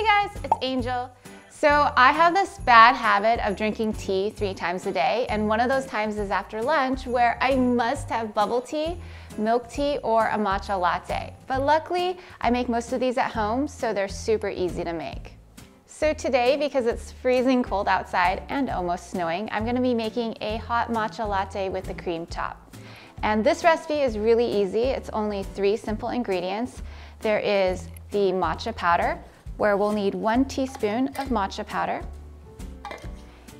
guys, it's Angel. So I have this bad habit of drinking tea 3 times a day, and one of those times is after lunch where I must have bubble tea, milk tea, or a matcha latte. But luckily, I make most of these at home, so they're super easy to make. So today, because it's freezing cold outside and almost snowing, I'm gonna be making a hot matcha latte with a cream top. And this recipe is really easy. It's only 3 simple ingredients. There is the matcha powder, where we'll need 1 teaspoon of matcha powder.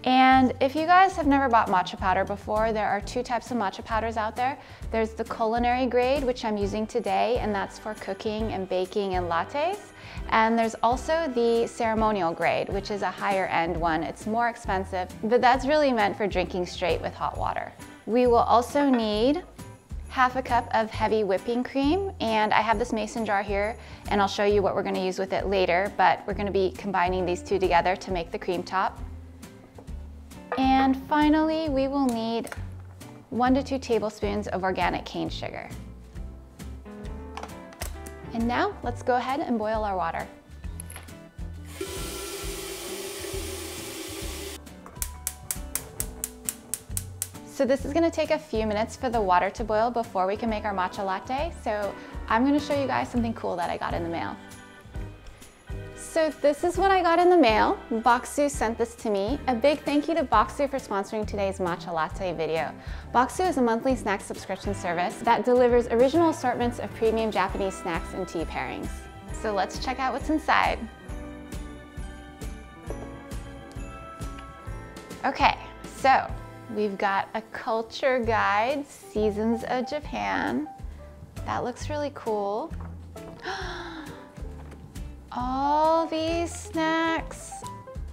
And if you guys have never bought matcha powder before, there are 2 types of matcha powders out there. There's the culinary grade, which I'm using today, and that's for cooking and baking and lattes. And there's also the ceremonial grade, which is a higher end one. It's more expensive, but that's really meant for drinking straight with hot water. We will also need 1/2 cup of heavy whipping cream, and I have this mason jar here, and I'll show you what we're gonna use with it later, but we're gonna be combining these 2 together to make the cream top. And finally, we will need 1 to 2 tablespoons of organic cane sugar. And now, let's go ahead and boil our water. So this is gonna take a few minutes for the water to boil before we can make our matcha latte. So I'm gonna show you guys something cool that I got in the mail. So this is what I got in the mail. Bokksu sent this to me. A big thank you to Bokksu for sponsoring today's matcha latte video. Bokksu is a monthly snack subscription service that delivers original assortments of premium Japanese snacks and tea pairings. So let's check out what's inside. Okay, so we've got a culture guide, Seasons of Japan. That looks really cool. All these snacks.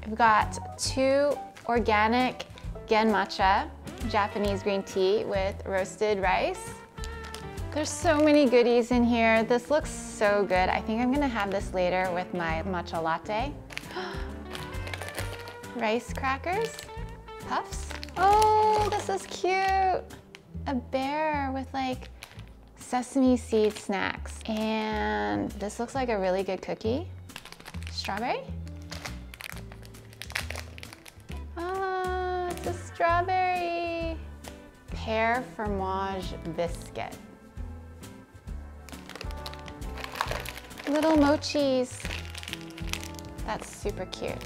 We've got 2 organic gen matcha, Japanese green tea with roasted rice. There's so many goodies in here. This looks so good. I think I'm gonna have this later with my matcha latte. Rice crackers, puffs. Oh, this is cute. A bear with like sesame seed snacks. And this looks like a really good cookie. Strawberry. Ah, it's a strawberry. Pear fromage biscuit. Little mochis. That's super cute.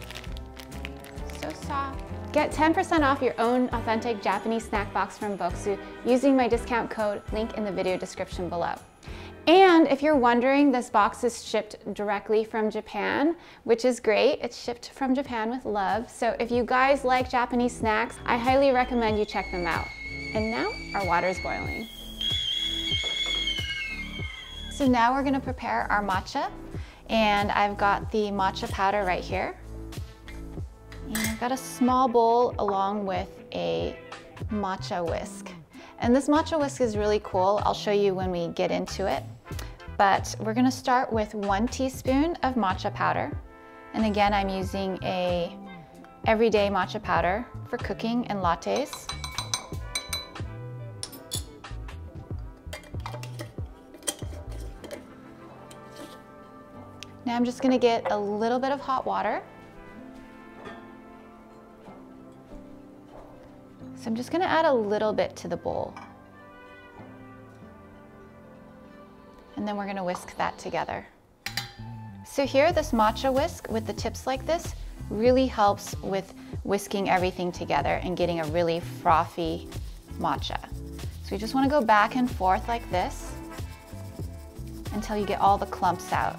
So soft. Get 10% off your own authentic Japanese snack box from Bokksu using my discount code, link in the video description below. And if you're wondering, this box is shipped directly from Japan, which is great. It's shipped from Japan with love. So if you guys like Japanese snacks, I highly recommend you check them out. And now our water is boiling. So now we're gonna prepare our matcha. And I've got the matcha powder right here. And I've got a small bowl along with a matcha whisk. And this matcha whisk is really cool. I'll show you when we get into it. But we're gonna start with 1 teaspoon of matcha powder. And again, I'm using a everyday matcha powder for cooking and lattes. Now I'm just gonna get a little bit of hot water. So I'm just gonna add a little bit to the bowl. And then we're gonna whisk that together. So here, this matcha whisk with the tips like this really helps with whisking everything together and getting a really frothy matcha. So you just wanna go back and forth like this until you get all the clumps out.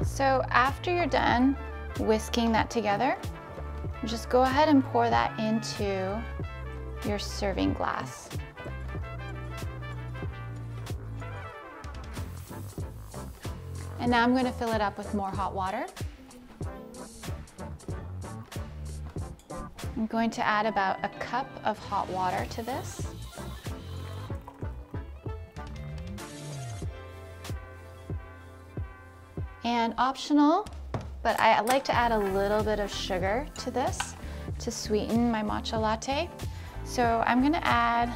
So after you're done whisking that together, just go ahead and pour that into your serving glass. And now I'm going to fill it up with more hot water. I'm going to add about a cup of hot water to this. And optional, but I like to add a little bit of sugar to this to sweeten my matcha latte. So I'm gonna add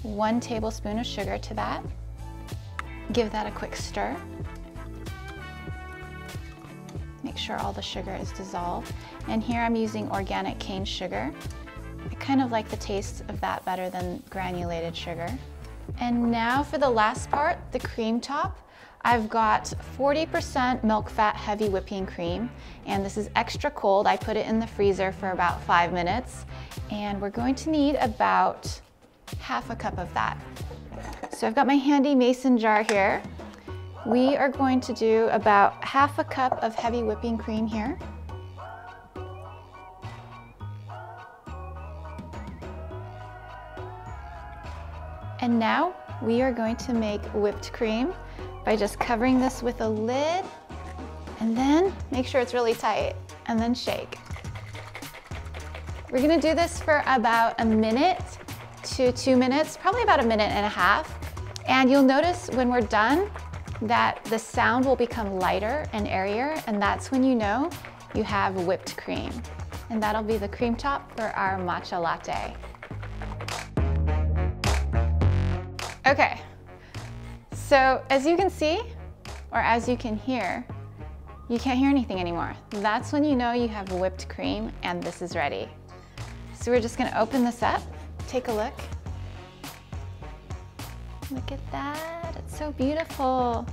1 tablespoon of sugar to that. Give that a quick stir. Make sure all the sugar is dissolved. And here I'm using organic cane sugar. I kind of like the taste of that better than granulated sugar. And now for the last part, the cream top. I've got 40% milk fat heavy whipping cream, and this is extra cold. I put it in the freezer for about 5 minutes, and we're going to need about half a cup of that. So I've got my handy mason jar here. We are going to do about half a cup of heavy whipping cream here. And now we are going to make whipped cream by just covering this with a lid, and then make sure it's really tight, and then shake. We're gonna do this for about 1 minute to 2 minutes, probably about 1.5 minutes. And you'll notice when we're done that the sound will become lighter and airier, and that's when you know you have whipped cream. And that'll be the cream top for our matcha latte. Okay, so as you can see, or as you can hear, you can't hear anything anymore. That's when you know you have whipped cream and this is ready. So we're just gonna open this up, take a look. Look at that, it's so beautiful.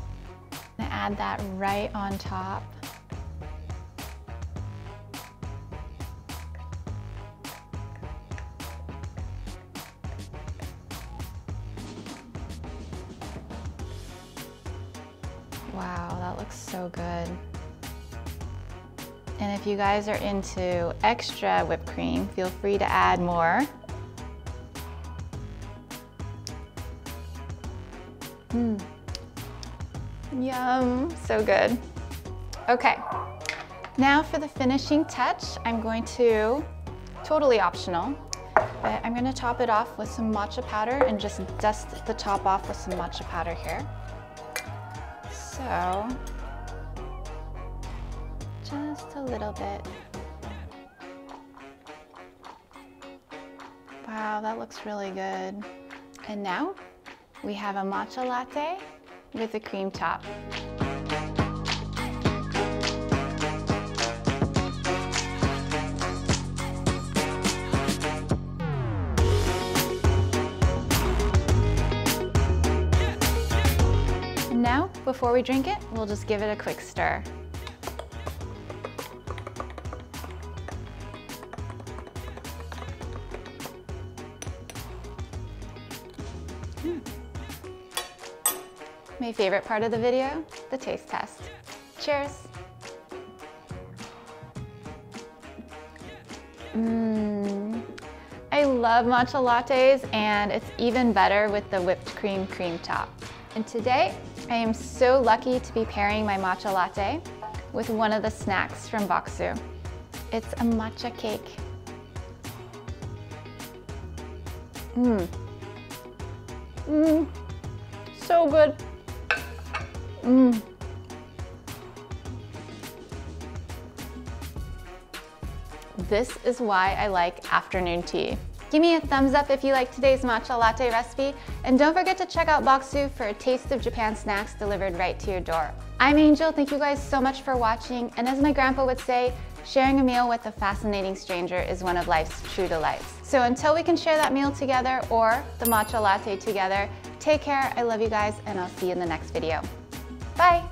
I'm gonna add that right on top. Wow, that looks so good. And if you guys are into extra whipped cream, feel free to add more. Yum, so good. Okay, now for the finishing touch, I'm going to, totally optional, but I'm gonna top it off with some matcha powder and just dust the top off with some matcha powder here. So, just a little bit. Wow, that looks really good. And now we have a matcha latte with a cream top. Now, before we drink it, we'll just give it a quick stir. My favorite part of the video, the taste test. Cheers. I love matcha lattes, and it's even better with the whipped cream cream top. And today, I am so lucky to be pairing my matcha latte with one of the snacks from Bokksu. It's a matcha cake. So good. This is why I like afternoon tea. Give me a thumbs up if you like today's matcha latte recipe, and don't forget to check out Bokksu for a taste of Japan snacks delivered right to your door. I'm Angel, thank you guys so much for watching, and as my grandpa would say, sharing a meal with a fascinating stranger is one of life's true delights. So until we can share that meal together or the matcha latte together, take care, I love you guys, and I'll see you in the next video. Bye!